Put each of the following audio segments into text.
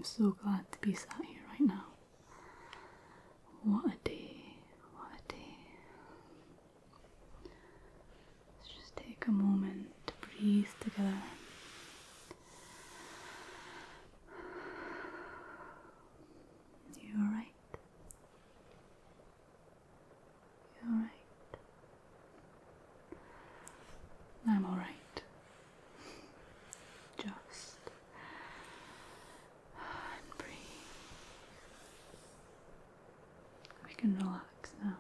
I'm so glad to be sat here right now. What a day, what a day. Let's just take a moment to breathe together. You alright? You alright? I'm alright. Just and breathe. We can relax now.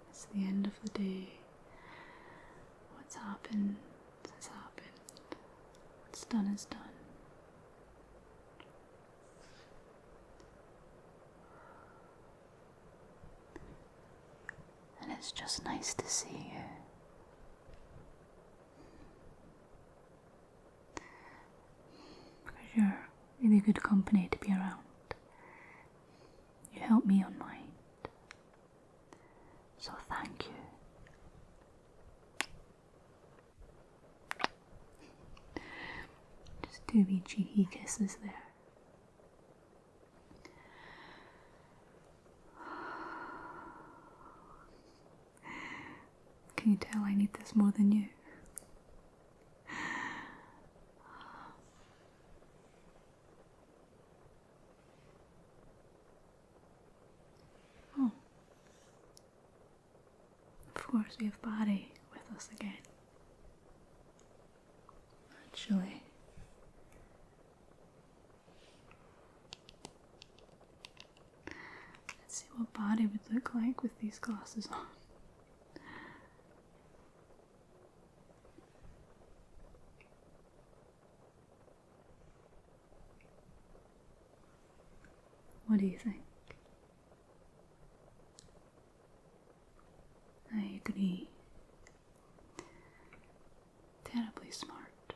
It's the end of the day. What's happened has happened. What's done is done. And it's just nice to see you. Because you're really good company to be around. You help me unwind. So thank you. Just 2 wee cheeky kisses there. Can you tell I need this more than you? Oh. Of course we have Barry with us again. Actually, let's see what Barry would look like with these glasses on. What do you think? I agree. Terribly smart.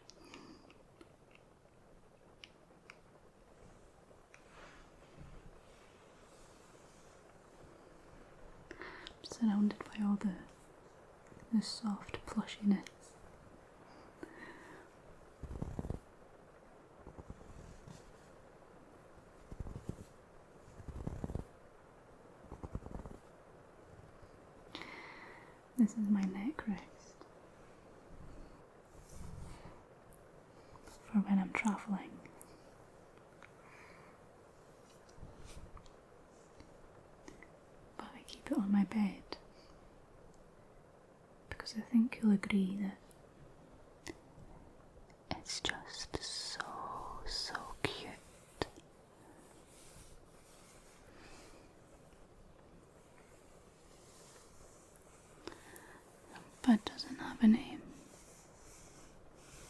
I'm surrounded by all the soft plushiness. This is my neck rest for when I'm travelling. But I keep it on my bed because I think you'll agree that it's just so cute. But doesn't have a name.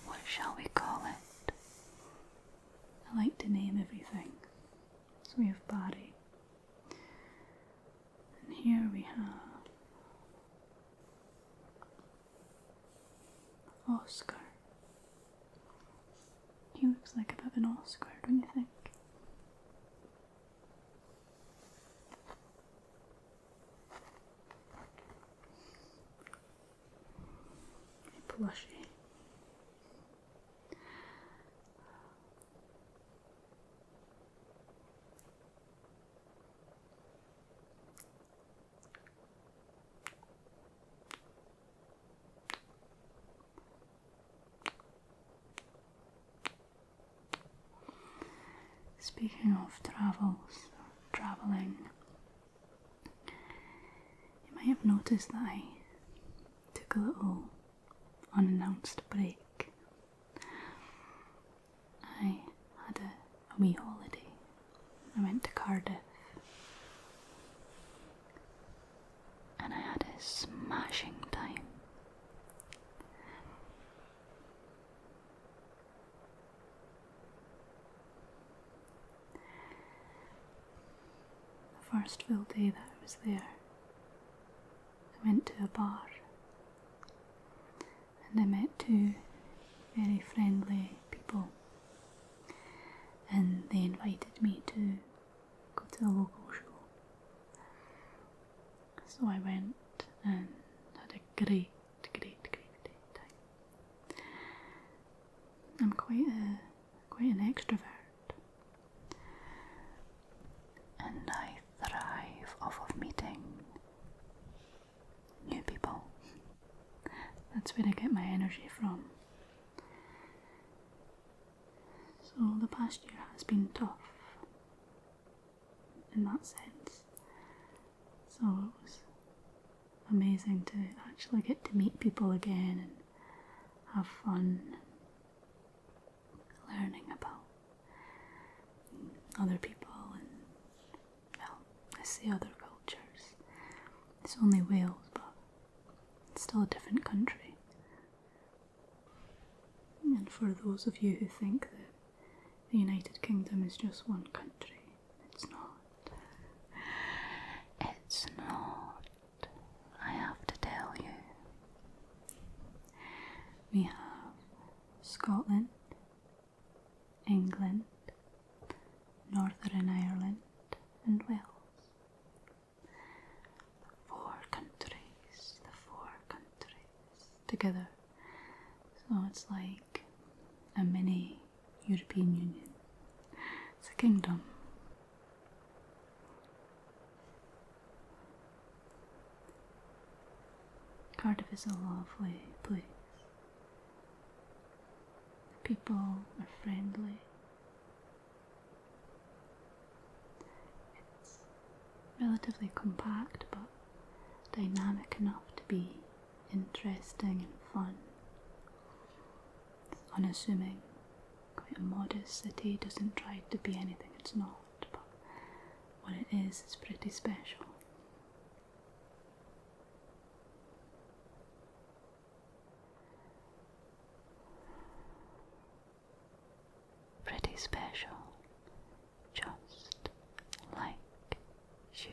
What shall we call it? I like to name everything. So we have Barry. And here we have Oscar. He looks like a bit of an Oscar, don't you think? Plushy. Speaking of travelling, you might have noticed that I took a little unannounced break. I had a wee holiday. I went to Cardiff and I had a smashing time. The first full day that I was there, I went to a bar and I met 2 very friendly people, and they invited me to go to a local show. So I went and had a great time. I'm quite an extrovert, It's where I get my energy from. So the past year has been tough in that sense. So it was amazing to actually get to meet people again and have fun learning about other people and, well, I say other cultures. It's only Wales, but it's still a different country. And for those of you who think that the United Kingdom is just one country, it's not. It's not. I have to tell you. We have Scotland, England, Northern Ireland, and Wales. 4 countries, the 4 countries together. So it's like a mini European Union. It's a kingdom. Cardiff is a lovely place. People are friendly. It's relatively compact but dynamic enough to be interesting and fun. It's unassuming, quite a modest city, doesn't try to be anything it's not, but what it is pretty special. Pretty special, just like you.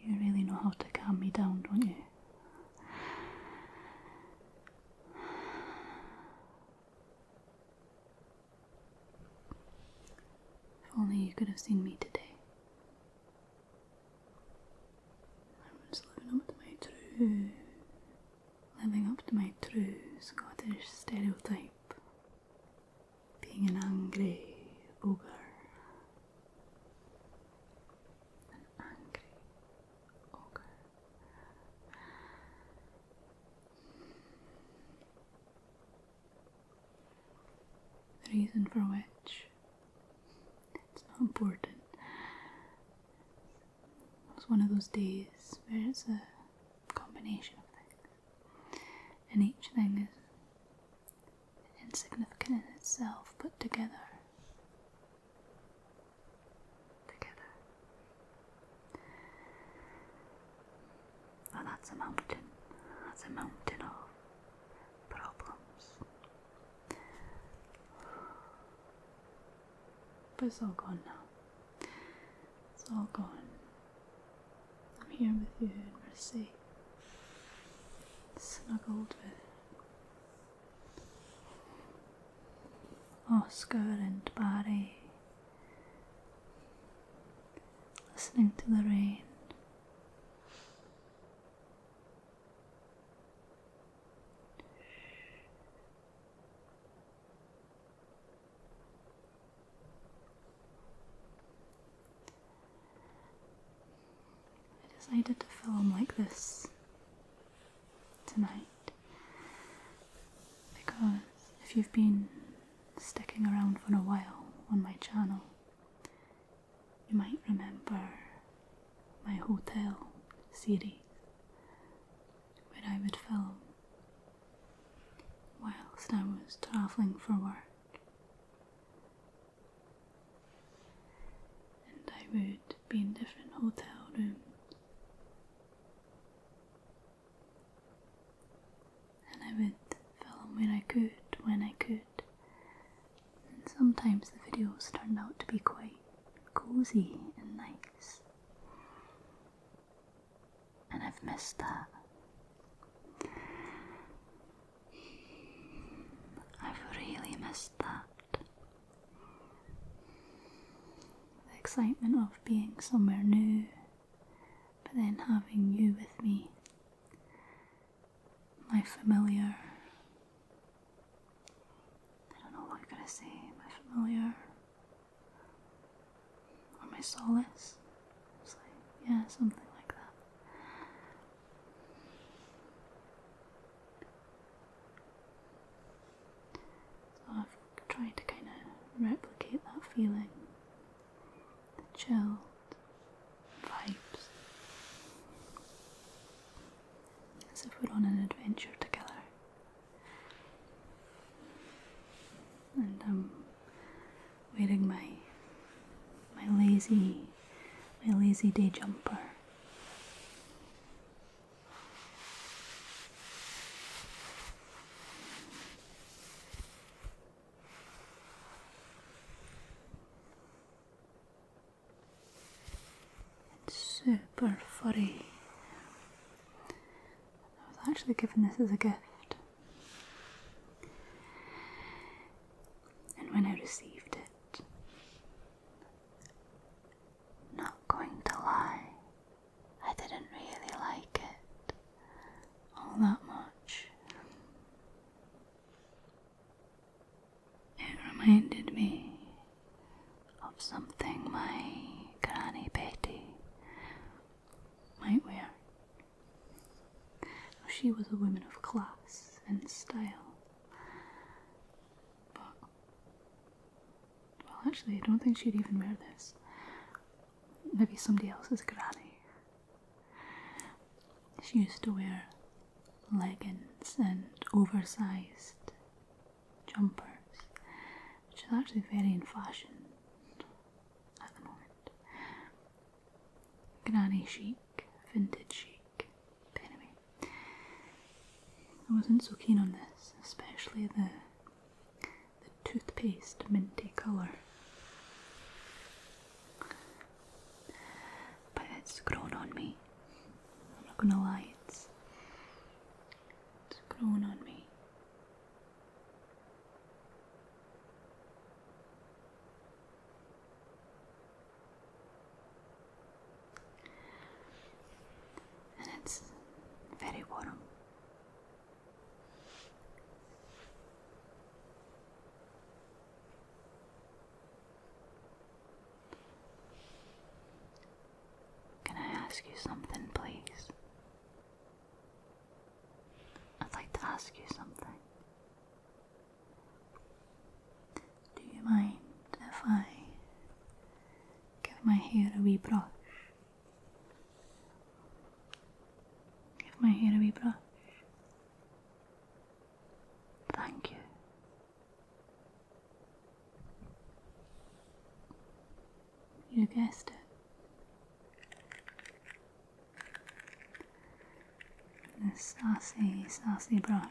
You really know how to calm me down, don't you? If only you could have seen me today. I was living up to my true Scottish stereotype. Being an angry ogre. An angry ogre. The reason for which, it's not important. It was one of those days where it's a combination of things, and each thing is insignificant in itself, but together. Well, that's a mountain. That's a mountain of problems. But it's all gone now. It's all gone. I'm here with you and we're safe. Snuggled with Oscar and Barry. Listening to the rain. I decided to film like this tonight because if you've been sticking around for a while on my channel, you might remember my hotel series where I would film whilst I was travelling for work, and I would be in different hotel rooms. I would film where I could, when I could, and sometimes the videos turned out to be quite cosy and nice, and I've missed that. I've really missed that. The excitement of being somewhere new, but then having you with me. My familiar. say? My familiar? Or my solace? It's like, yeah, something like that. So I've tried to kind of replicate that feeling. The chilled vibes. As if we're on an adventure together. And I'm wearing my lazy day jumper. It's super furry. I was actually given this as a gift. And when I received it, not going to lie, I didn't really like it all that much. It reminded me of something my Granny Betty might wear. She was a woman of class and style. But, well, actually, I don't think she'd even wear this. Maybe somebody else's granny. She used to wear leggings and oversized jumpers, which is actually very in fashion at the moment. Granny chic, vintage chic, anyway. I wasn't so keen on this, especially the toothpaste minty colour. But it's grown on me. I'm not gonna lie, it's grown on me. And it's very warm. Can I ask you something, please? I'd like to ask you something. Do you mind if I give my hair a wee brush? Give my hair a wee brush. Thank you. You guessed it. This sassy brush.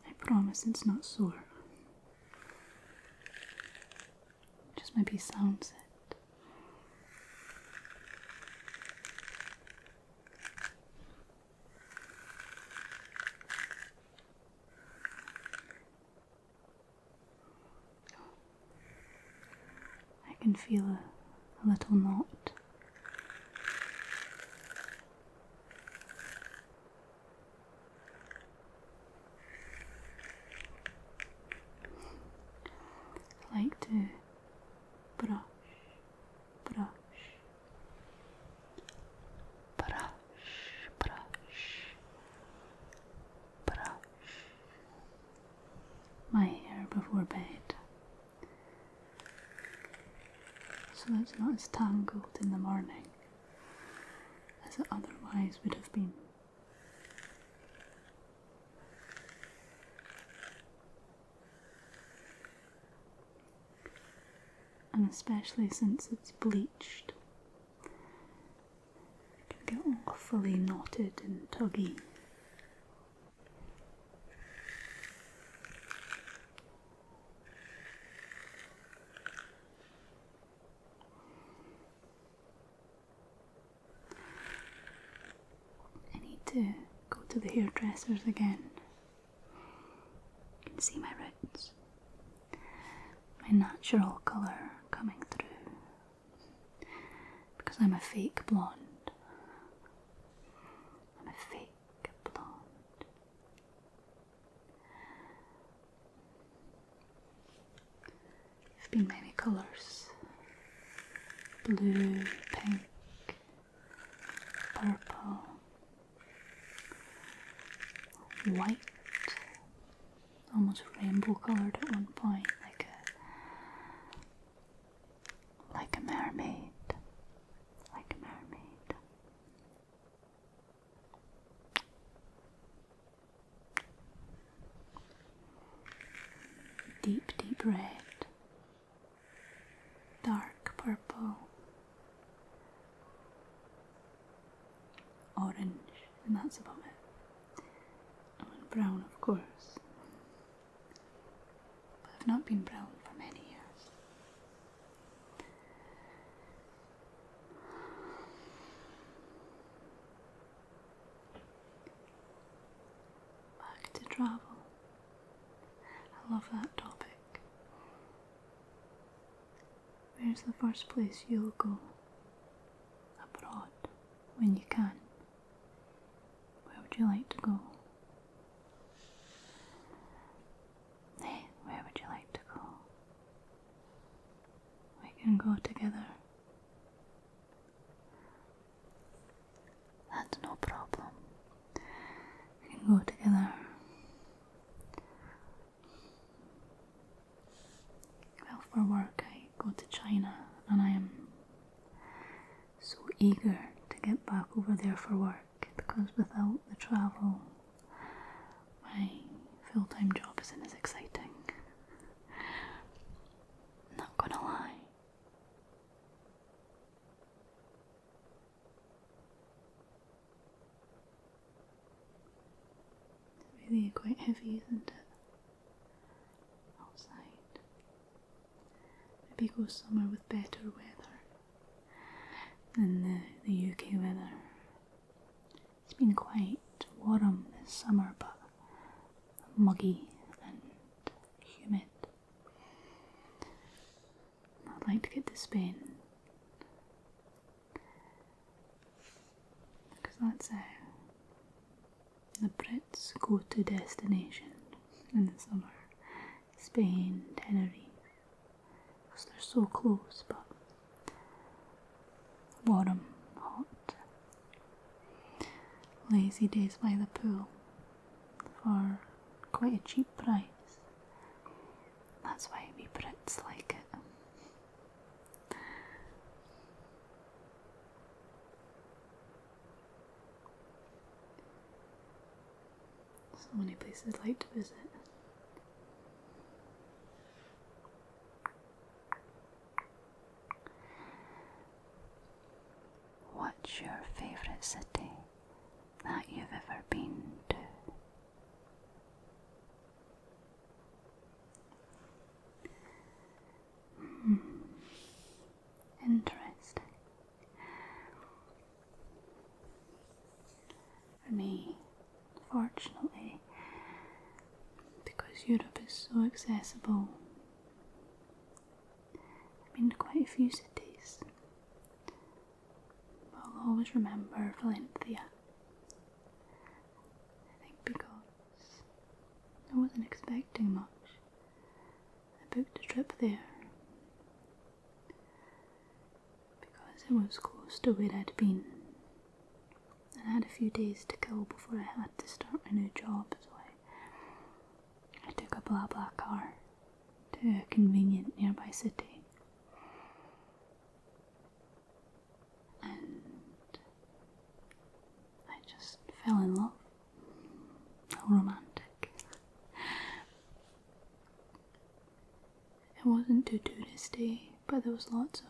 I promise it's not sore. Just maybe sounds it. I can feel a little knot. I like to brush, brush, brush, brush, brush my hair before bed, so that it's not as tangled in the morning as it otherwise would have been. And especially since it's bleached, it can get awfully knotted and tuggy. to go to the hairdressers again. You can see my roots, my natural colour coming through, because I'm a fake blonde. I'm a fake blonde. There've been many colours: blue, pink, purple, white, almost rainbow coloured at one point, like a mermaid, like a mermaid. Deep, deep red, dark purple, orange, and that's about it. Oh, and brown, of course. But I've not been brown for many years. Back to travel. I love that topic. Where's the first place you'll go abroad when you can? Where would you like to go? Hey, where would you like to go? We can go together. That's no problem. We can go together. Well, for work I go to China, and I am so eager to get back over there for work, because without the travel my full-time job isn't as exciting. Not gonna lie. It's really quite heavy, isn't it? Outside. Maybe go somewhere with better weather than the UK weather. It's been quite warm this summer, but muggy and humid. I'd like to get to Spain, because that's the Brits' go-to destination in the summer. Spain, Tenerife, because they're so close, but warm, hot, lazy days by the pool for quite a cheap price. That's why we Brits like it. So many places I'd like to visit. What's your favourite city that you've ever been to? Interesting. For me, fortunately, because Europe is so accessible, I've been to quite a few cities. But I'll always remember Valencia. I think because I wasn't expecting much. I booked a trip there because it was close to where I'd been, and I had a few days to kill before I had to start my new job, so I took a blah car to a convenient nearby city, and I just fell in love. How romantic. It wasn't too touristy, but there was lots of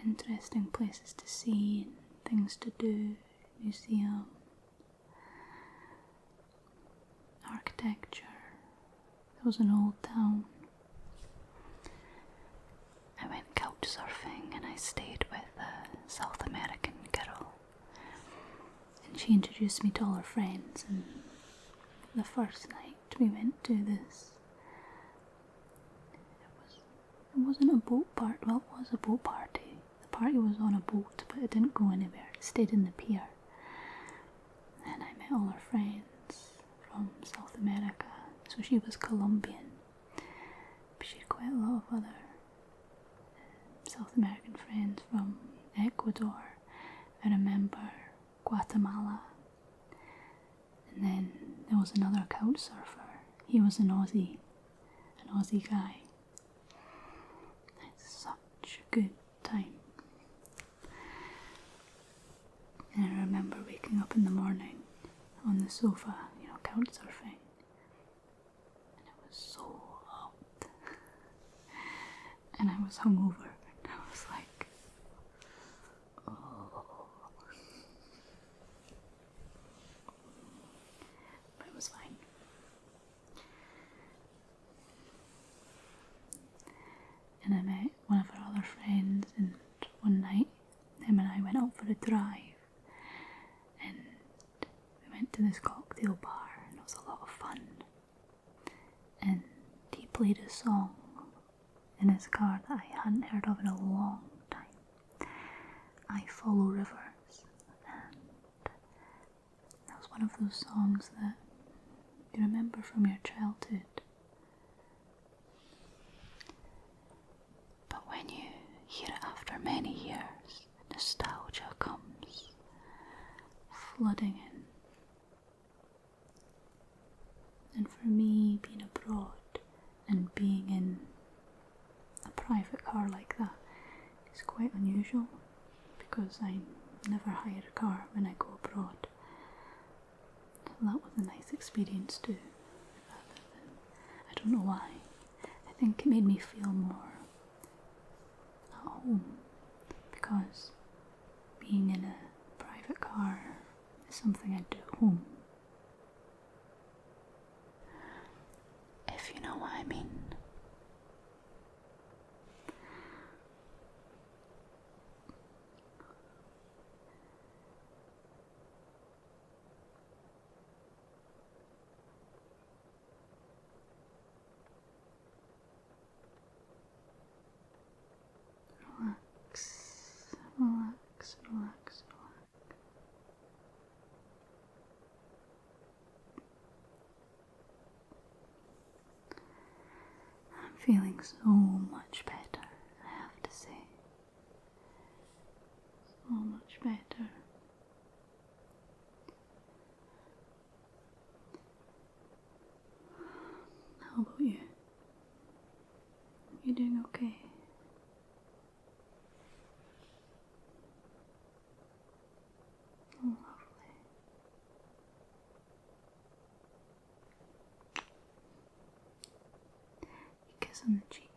interesting places to see and things to do, museum, architecture. There was an old town. I went couch surfing and I stayed with a South American girl, and she introduced me to all her friends, and the first night we went to this, it wasn't a boat party, well it was a boat party. The party was on a boat, but it didn't go anywhere, it stayed in the pier. And I met all her friends from South America, so she was Colombian, but she had quite a lot of other South American friends from Ecuador, I remember Guatemala, and then there was another couch surfer. He was an Aussie guy. It's such a good time. And I remember waking up in the morning on the sofa, couch surfing, and it was so hot, and I was hungover, and I was like, oh. But it was fine. And I met one of our other friends, and one night him and I went out for a drive, and we went to this cocktail bar, and it was a lot of fun. And he played a song in his car that I hadn't heard of in a long time. I Follow Rivers, and that was one of those songs that you remember from your childhood. But when you hear it after many years, nostalgia comes flooding in. And for me, being abroad and being in a private car like that is quite unusual, because I never hire a car when I go abroad. So that was a nice experience too. I don't know why. I think it made me feel more at home, because being in a private car is something I do at home. If you know what I mean. Relax, relax, relax, relax. I'm feeling so much better, I have to say. So much better. How about you? You doing okay? Oh, lovely. Kiss on the cheek.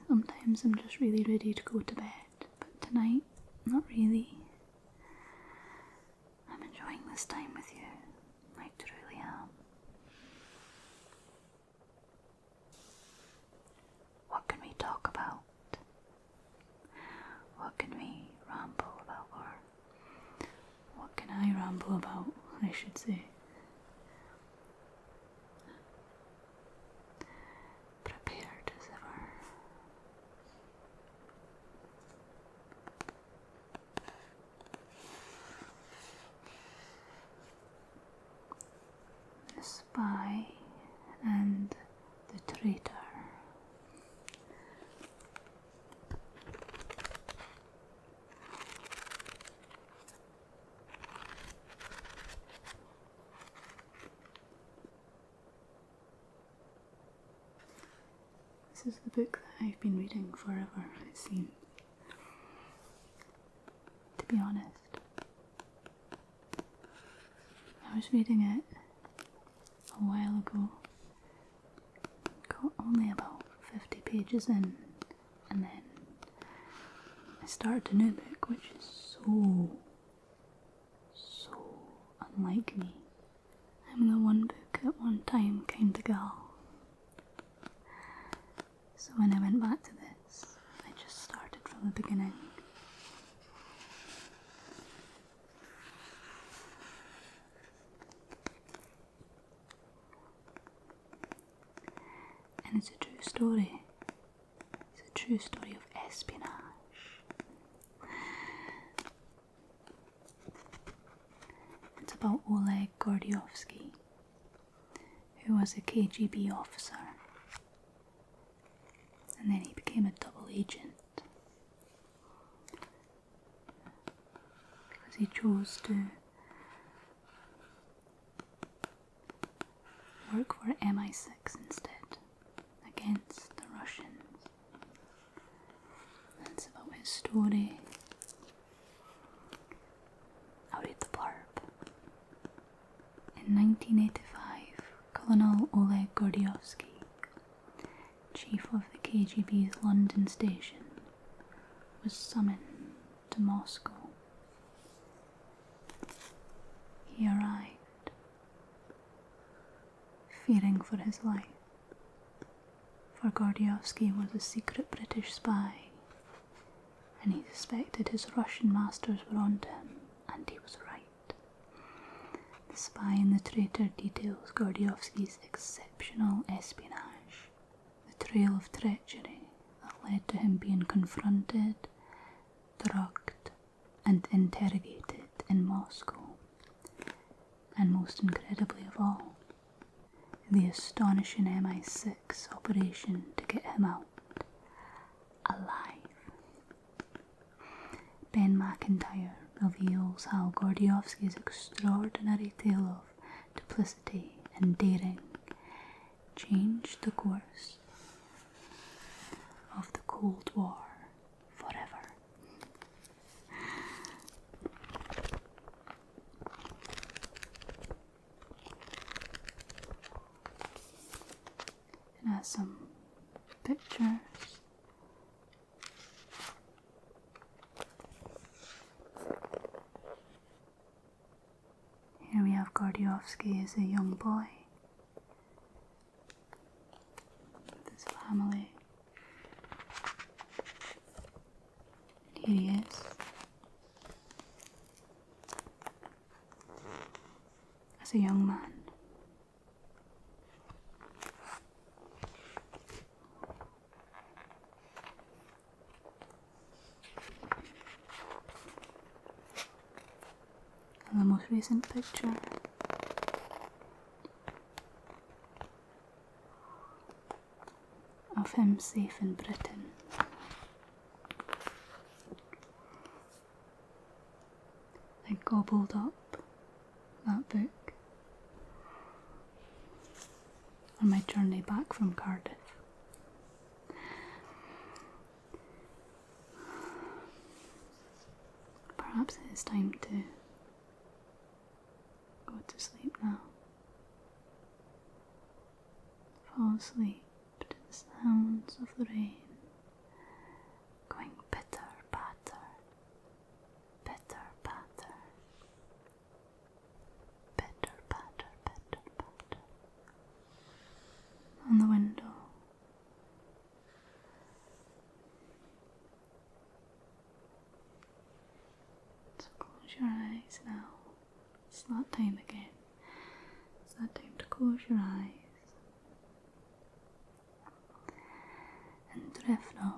Sometimes I'm just really ready to go to bed, but tonight, not really. I'm enjoying this time with you. I truly am. What can we talk about? What can we ramble about? Or what can I ramble about, I should say. Prepared as ever. The spy and the traitor. This is the book that I've been reading forever, it seems. To be honest, I was reading it a while ago, got only about 50 pages in, and then I started a new book which is so unlike me. I'm the one book at one time kind of gal. So when I went back to this, I just started from the beginning. And it's a true story. It's a true story of espionage. It's about Oleg Gordievsky, who was a KGB officer, and then he became a double agent because he chose to work for MI6 instead, against the Russians. And it's about his story. I'll read the blurb. In 1985, Colonel Oleg Gordievsky, chief of the KGB's London station, was summoned to Moscow. He arrived, fearing for his life, for Gordievsky was a secret British spy, and he suspected his Russian masters were onto him, and he was right. The spy and the traitor details Gordievsky's exceptional espionage, the trail of treachery that led to him being confronted, drugged, and interrogated in Moscow, and most incredibly of all, the astonishing MI6 operation to get him out alive. Ben McIntyre reveals how Gordievsky's extraordinary tale of duplicity and daring changed the course of the Cold War forever. It has some pictures. Here we have Gordievsky as a young boy with his family. And here he is as a young man. And the most recent picture of him safe in Britain. I gobbled up that book on my journey back from Cardiff. Perhaps it is time to go to sleep now. Fall asleep to the sounds of the rain going pitter patter, pitter patter, pitter patter, pitter patter on the window. So close your eyes now. It's that time again. It's that time to close your eyes and drift off